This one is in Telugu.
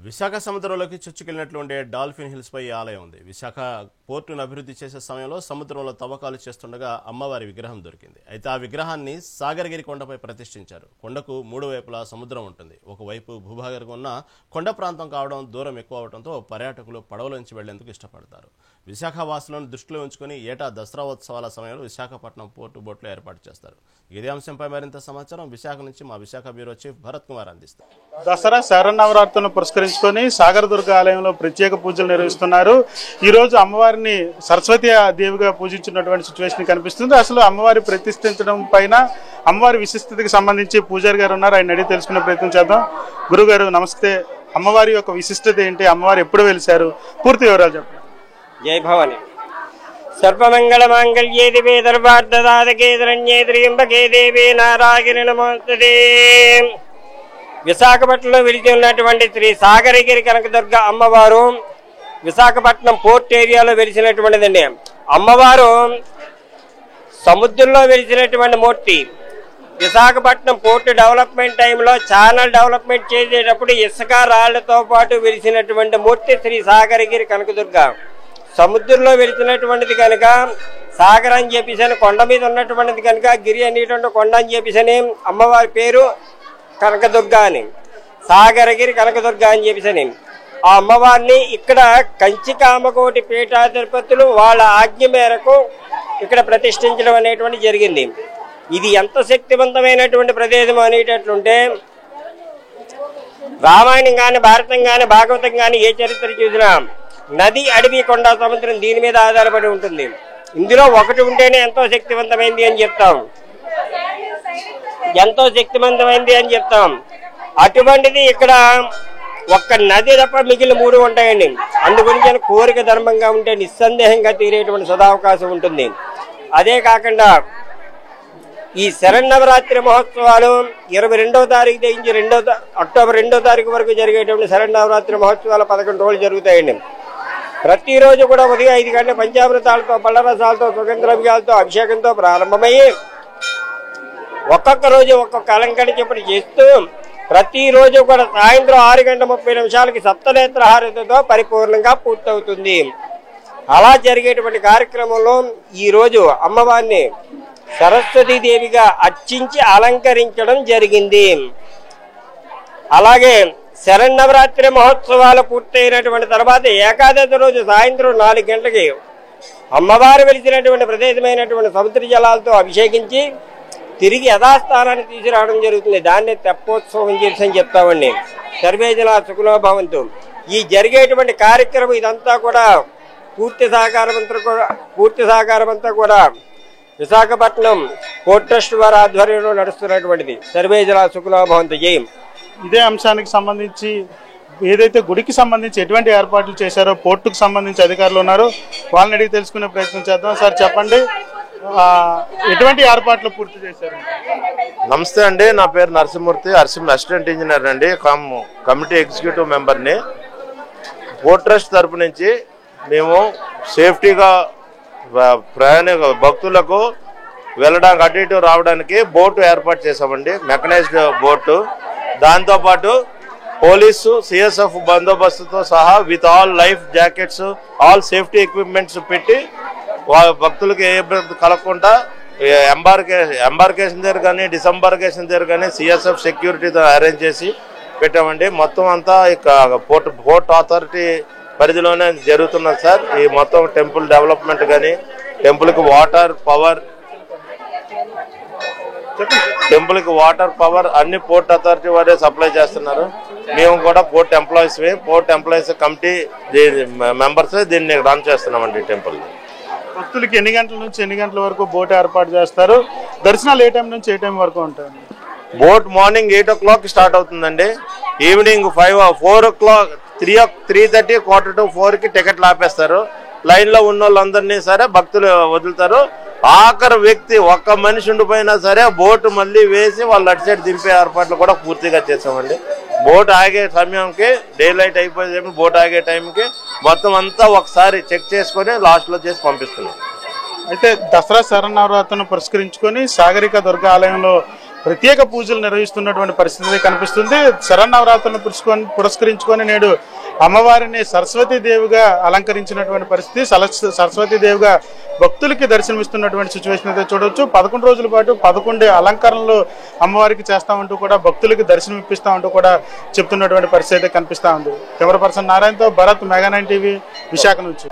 విశాఖ సముద్రంలోకి చొచ్చుకెళ్లినట్లు ఉండే డాల్ఫిన్ హిల్స్ పై ఆలయం ఉంది. విశాఖ పోర్టును అభివృద్ధి చేసే సమయంలో సముద్రంలో తవ్వకాలు చేస్తుండగా అమ్మవారి విగ్రహం దొరికింది. అయితే ఆ విగ్రహాన్ని సాగరగిరి కొండపై ప్రతిష్ఠించారు. కొండకు మూడు వైపులా సముద్రం ఉంటుంది. ఒకవైపు భూభాగంగా ఉన్న కొండ ప్రాంతం కావడం, దూరం ఎక్కువ అవడంతో పర్యాటకులు పడవలోంచి వెళ్లేందుకు ఇష్టపడతారు. విశాఖ వాసులను దృష్టిలో ఉంచుకుని ఏటా దసరా ఉత్సవాల సమయంలో విశాఖపట్నం పోర్టు బోట్లు ఏర్పాటు చేస్తారు. ఇదే అంశంపై మరింత సమాచారం విశాఖ నుంచి మా విశాఖ బ్యూరో చీఫ్ భరత్ కుమార్ అందిస్తారు. దసరా శరన్నవరాత్రులను పురస్కరించుకొని సాగరదుర్గ ఆలయంలో ప్రత్యేక పూజలు నిర్వహిస్తున్నారు. ఈ రోజు అమ్మవారిని సరస్వతి దేవిగా పూజించినటువంటి సిచ్యువేషన్ కనిపిస్తుంది. అసలు అమ్మవారి ప్రతిష్ఠించడం పైన అమ్మవారి విశిష్టతకి సంబంధించి పూజారి గారు ఉన్నారు. ఆయన అడిగి తెలుసుకునే ప్రయత్నం చేద్దాం. గురుగారు నమస్తే. అమ్మవారి యొక్క విశిష్టత ఏంటి? అమ్మవారు ఎప్పుడు వెలిశారు? పూర్తి వివరాలు చెప్పండి. జై భవాని. సర్వమంగళ మాంగళ్యే దివే దర్వార్ధదాదకే ధరణ్యే త్ర్యంబకే దేవే నారాయణి నమోస్తుతే. విశాఖపట్నంలో విడిచి ఉన్నటువంటి శ్రీ సాగరగిరి కనకదుర్గ అమ్మవారు విశాఖపట్నం పోర్ట్ ఏరియాలో వెలిసినటువంటిదండి. అమ్మవారు సముద్రంలో వెలిసినటువంటి మూర్తి. విశాఖపట్నం పోర్టు డెవలప్మెంట్ టైంలో ఛానల్ డెవలప్మెంట్ చేసేటప్పుడు ఇసుక రాళ్లతో పాటు వెలిసినటువంటి మూర్తి శ్రీ సాగరగిరి కనకదుర్గ. సముద్రంలో వెలిసినటువంటిది కనుక సాగర్ అని చెప్పేసి, కొండ మీద ఉన్నటువంటిది కనుక గిరి అనేటువంటి కొండ అని చెప్పేసి అమ్మవారి పేరు కనకదుర్గ అని, సాగరగిరి కనకదుర్గ అని చెప్పేసి. ఆ అమ్మవారిని ఇక్కడ కంచి కామకోటి పీఠాధిపతులు వాళ్ళ ఆజ్ఞ మేరకు ఇక్కడ ప్రతిష్ఠించడం అనేటువంటి జరిగింది. ఇది ఎంత శక్తివంతమైనటువంటి ప్రదేశం అనేటట్లుంటే, రామాయణం కానీ భారతం కానీ భాగవతం కానీ ఏ చరిత్ర చూసినా నది, అడవి, కొండ, సముద్రం దీని మీద ఆధారపడి ఉంటుంది. ఇందులో ఒకటి ఉంటేనే ఎంతో శక్తివంతమైంది అని చెప్తాం, ఎంతో శక్తివంతమైంది అని చెప్తాం. అటువంటిది ఇక్కడ ఒక్క నది తప్ప మిగిలిన మూడు ఉంటాయండి. అందుగురించి కోరిక ధర్మంగా ఉంటే నిస్సందేహంగా తీరేటువంటి సదావకాశం ఉంటుంది. అదే కాకుండా ఈ శరన్నవరాత్రి మహోత్సవాలు 22వ తారీఖు తెగించి అక్టోబర్ 2వ తారీఖు వరకు జరిగేటువంటి శరన్నవరాత్రి మహోత్సవాలు 11 రోజులు జరుగుతాయండి. ప్రతిరోజు కూడా ఉదయం 5 గంటల పంచామృతాలతో, పళ్ళరసాలతో, సుగంధద్రవ్యాలతో అభిషేకంతో ప్రారంభమయ్యి ఒక్కొక్క రోజు ఒక్కొక్క అలంకరణ చెప్పి చేస్తూ ప్రతిరోజు కూడా సాయంత్రం 6:30 సప్తనేత్ర హారతితో పరిపూర్ణంగా పూర్తవుతుంది. అలా జరిగేటువంటి కార్యక్రమంలో ఈరోజు అమ్మవారిని సరస్వతీదేవిగా అర్చించి అలంకరించడం జరిగింది. అలాగే శరన్నవరాత్రి మహోత్సవాలు పూర్తయినటువంటి తర్వాత ఏకాదశి రోజు సాయంత్రం 4 గంటలకి అమ్మవారు వెలిసినటువంటి ప్రదేశమైనటువంటి సముద్ర జలాలతో అభిషేకించి తిరిగి యథాస్థానాన్ని తీసుకురావడం జరుగుతుంది. దాన్నే తెప్పోత్సవం చేసి అని చెప్తామండి. సర్వే జనా సుఖినో భవంతు. ఈ జరిగేటువంటి కార్యక్రమం ఇదంతా కూడా పూర్తి సహకారం అంతా కూడా విశాఖపట్నం పోర్ట్ ట్రస్ట్ వారి ఆధ్వర్యంలో నడుస్తున్నటువంటిది. సర్వే జనా సుఖినో భవంతు. జయం. ఇదే అంశానికి సంబంధించి ఏదైతే గుడికి సంబంధించి ఎటువంటి ఏర్పాట్లు చేశారో పోర్టుకు సంబంధించి అధికారులు ఉన్నారు, వాళ్ళని అడిగి తెలుసుకునే ప్రయత్నం చేద్దాం. సార్ చెప్పండి, ఎటువంటి ఏర్పాట్లు పూర్తి చేశారు? నమస్తే అండి, నా పేరు నరసింహమూర్తి, అసిస్టెంట్ ఇంజనీర్ అండి, కమిటీ ఎగ్జిక్యూటివ్ మెంబర్ని. పోర్ట్ ట్రస్ట్ తరపు నుంచి మేము సేఫ్టీగా భక్తులకు వెళ్ళడానికి అటు ఇటు రావడానికి బోటు ఏర్పాటు చేసామండి, మెకనైజ్డ్ బోటు. దాంతోపాటు పోలీసు, సిఎస్ఎఫ్ బందోబస్తుతో సహా with all life jackets, all safety equipments పెట్టి భక్తులకు ఏ ఇబ్బంది కలగకుండా ఎంబార్కేషన్ దగ్గర కానీ డిసెంబార్కేషన్ దగ్గర కానీ సిఎస్ఎఫ్ సెక్యూరిటీతో అరేంజ్ చేసి పెట్టామండి. మొత్తం అంతా ఇక పోర్ట్ అథారిటీ పరిధిలోనే జరుగుతున్నది సార్. ఈ మొత్తం టెంపుల్ డెవలప్మెంట్ కానీ, టెంపుల్కి వాటర్ పవర్ అన్ని పోర్ట్ అథారిటీ వారే సప్లై చేస్తున్నారు. మేము కూడా పోర్ట్ ఎంప్లాయీస్ కమిటీ మెంబర్స్ దీన్ని రన్ చేస్తున్నామండి. టెంపుల్ భక్తులకి ఎన్ని గంటల నుంచి ఎన్ని గంటల వరకు బోట్ ఏర్పాటు చేస్తారు? దర్శనాలు ఏ టైం నుంచి ఏ టైం వరకు ఉంటాయి? బోట్ మార్నింగ్ 8 o'clock స్టార్ట్ అవుతుందండి. ఈవినింగ్ 4 o'clock 3:30 4:45కి టికెట్లు ఆపేస్తారు. లైన్లో ఉన్న వాళ్ళందరినీ సరే భక్తులు వదులుతారు. ఆఖరి వ్యక్తి ఒక్క మనిషి ఉండిపోయినా సరే బోటు మళ్ళీ వేసి వాళ్ళు అటు సైడ్ దింపే ఏర్పాట్లు కూడా పూర్తిగా చేసామండి. బోట్ ఆగే సమయంకి డే లైట్ అయిపోయే బోట్ ఆగే టైంకి మొత్తం అంతా ఒకసారి చెక్ చేసుకొని లాస్ట్లో చేసి పంపిస్తున్నాం. అయితే దసరా శరన్నవరాత్రులను పురస్కరించుకొని సాగరిక దుర్గా ఆలయంలో ప్రత్యేక పూజలు నిర్వహిస్తున్నటువంటి పరిస్థితి కనిపిస్తుంది. శరన్నవరాత్రులను పురస్కరించుకొని నేడు అమ్మవారిని సరస్వతీదేవిగా అలంకరించినటువంటి పరిస్థితి. సరస్వతీదేవిగా భక్తులకి దర్శనమిస్తున్నటువంటి సిచ్యువేషన్ అయితే చూడవచ్చు. 11 రోజుల పాటు 11 అలంకరణలు అమ్మవారికి చేస్తామంటూ కూడా భక్తులకి దర్శనం ఇప్పిస్తామంటూ కూడా చెప్తున్నటువంటి పరిస్థితి అయితే కనిపిస్తా ఉంది. కెమెరా పర్సన్ నారాయణతో భరత్, మెగా 9 టీవీ, విశాఖ నుంచి.